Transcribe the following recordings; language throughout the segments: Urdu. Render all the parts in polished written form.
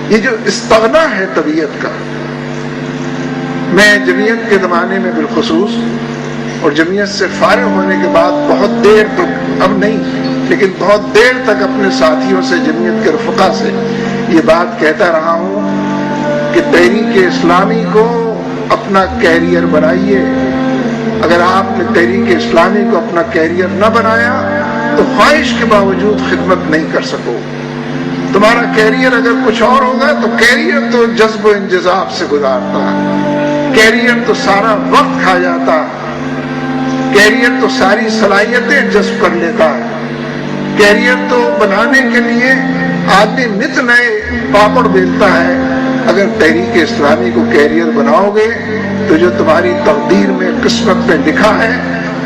یہ جو استغنا ہے طبیعت کا، میں جمعیت کے زمانے میں بالخصوص اور جمعیت سے فارغ ہونے کے بعد بہت دیر تک، اب نہیں لیکن بہت دیر تک اپنے ساتھیوں سے، جمعیت کے رفقا سے یہ بات کہتا رہا ہوں کہ تحریک اسلامی کو اپنا کیریئر بنائیے۔ اگر آپ نے تحریک اسلامی کو اپنا کیریئر نہ بنایا تو خواہش کے باوجود خدمت نہیں کر سکو۔ تمہارا کیریئر اگر کچھ اور ہوگا تو کیریئر تو جذب و انجذاب سے گزارتا، کیریئر تو سارا وقت کھا جاتا، کیریئر تو ساری صلاحیتیں جذب کر لیتا ہے۔ کیریئر تو بنانے کے لیے آدمی نت نئے پاپڑ بیلتا ہے۔ اگر تحریک اسلامی کو کیریئر بناؤ گے تو جو تمہاری تقدیر میں، قسمت میں لکھا ہے،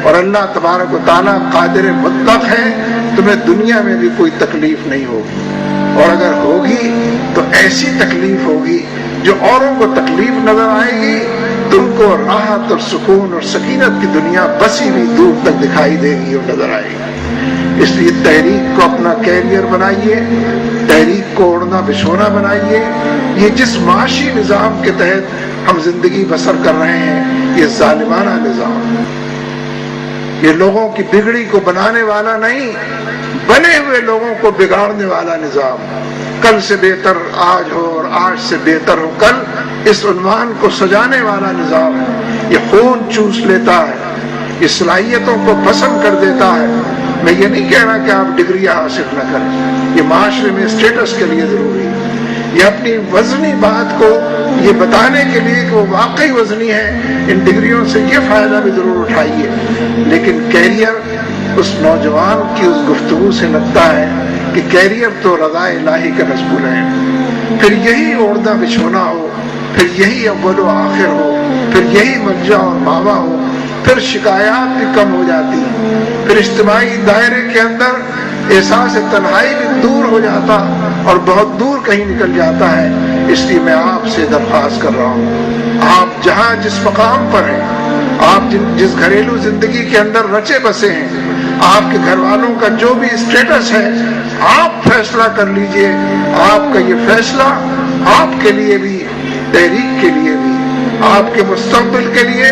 اور اللہ تبارک و تعالیٰ قادر مطلق ہے، تمہیں دنیا میں بھی کوئی تکلیف نہیں ہوگی، اور اگر ہوگی تو ایسی تکلیف ہوگی جو اوروں کو تکلیف نظر آئے گی، تم کو راحت اور سکون اور سکینت کی دنیا بسی ہوئی دور تک دکھائی دے گی اور نظر آئے گی۔ اس لیے تحریک کو اپنا کیریئر بنائیے، تحریک کو اوڑھنا بچھونا بنائیے۔ یہ جس معاشی نظام کے تحت ہم زندگی بسر کر رہے ہیں، یہ ظالمانہ نظام، یہ لوگوں کی بگڑی کو بنانے والا نہیں، بنے ہوئے لوگوں کو بگاڑنے والا نظام، کل سے بہتر آج ہو اور آج سے بہتر ہو کل، اس عنوان کو سجانے والا نظام ہے۔ یہ خون چوس لیتا ہے، یہ صلاحیتوں کو پسند کر دیتا ہے۔ میں یہ نہیں کہہ رہا کہ آپ ڈگریاں حاصل نہ کریں، یہ معاشرے میں اسٹیٹس کے لیے ضروری ہے۔ یہ اپنی وزنی بات کو یہ بتانے کے لیے کہ وہ واقعی وزنی ہے، ان ڈگریوں سے یہ فائدہ بھی ضرور اٹھائیے، لیکن کیریئر اس نوجوان کی اس گفتگو سے لگتا ہے کہ کیریئر تو رضا الہی کا مضمون ہے، پھر یہی اوڑھنا بچھونا ہو، پھر یہی اول و آخر ہو، پھر یہی ملجا اور ماوا ہو، پھر شکایات بھی کم ہو جاتی ہیں، پھر اجتماعی دائرے کے اندر احساس تنہائی بھی دور ہو جاتا اور بہت دور کہیں نکل جاتا ہے۔ اس لیے میں آپ سے درخواست کر رہا ہوں، آپ جہاں جس مقام پر ہیں، آپ جس گھریلو زندگی کے اندر رچے بسے ہیں، آپ کے گھر والوں کا جو بھی اسٹیٹس ہے، آپ فیصلہ کر لیجئے۔ آپ کا یہ فیصلہ آپ کے لیے بھی، تحریک کے لیے بھی، آپ کے مستقبل کے لیے،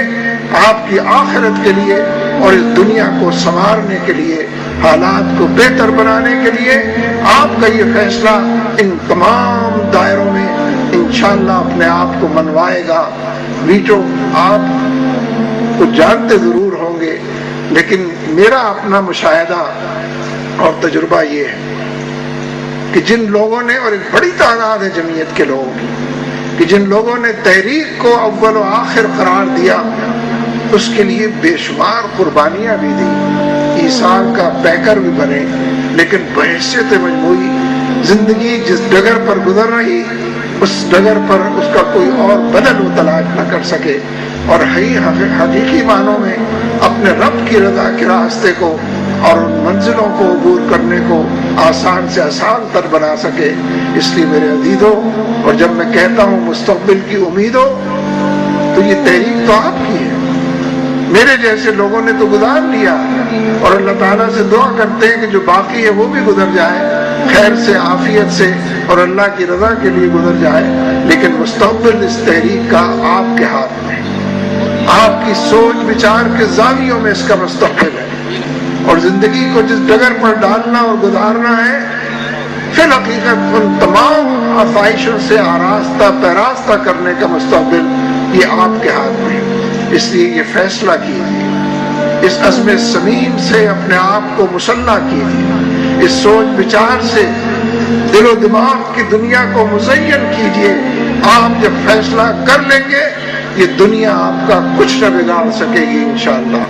آپ کی آخرت کے لیے، اور اس دنیا کو سنوارنے کے لیے، حالات کو بہتر بنانے کے لیے آپ کا یہ فیصلہ ان تمام دائروں میں انشاءاللہ اپنے آپ کو منوائے گا۔ ویٹو آپ کو جانتے ضرور ہوں گے، لیکن میرا اپنا مشاہدہ اور تجربہ یہ ہے کہ جن لوگوں نے، اور ایک بڑی تعداد ہے جمعیت کے لوگوں کی، کہ جن لوگوں نے تحریک کو اول و آخر قرار دیا، اس کے لیے بے شمار قربانیاں بھی دی، ایثار کا پیکر بھی بنے، لیکن بحیثیت مجموعی زندگی جس ڈگر پر گزر رہی، اس ڈگر پر اس کا کوئی اور بدل و تلاش نہ کر سکے، اور حقیقی معنوں میں اپنے رب کی رضا کے راستے کو اور ان منزلوں کو عبور کرنے کو آسان سے آسان تر بنا سکے۔ اس لیے میرے عزیزوں، اور جب میں کہتا ہوں مستقبل کی امیدوں، تو یہ تحریک تو آپ کی ہے، میرے جیسے لوگوں نے تو گزار لیا، اور اللہ تعالیٰ سے دعا کرتے ہیں کہ جو باقی ہے وہ بھی گزر جائے خیر سے، عافیت سے، اور اللہ کی رضا کے لیے گزر جائے، لیکن مستقبل اس تحریک کا آپ کے ہاتھ میں، آپ کی سوچ بچار کے زاویوں میں اس کا مستقبل ہے، اور زندگی کو جس ڈگر پر ڈالنا اور گزارنا ہے، فی الحقیقت ان تمام آسائشوں سے آراستہ پیراستہ کرنے کا مستقبل یہ آپ کے ہاتھ میں ہے۔ اس لیے یہ فیصلہ کیجیے، اس عزم صمیم سے اپنے آپ کو مسلح کیجیے، اس سوچ بچار سے دل و دماغ کی دنیا کو مزین کیجیے۔ آپ جب فیصلہ کر لیں گے، یہ دنیا آپ کا کچھ نہ بگاڑ سکے گی انشاءاللہ۔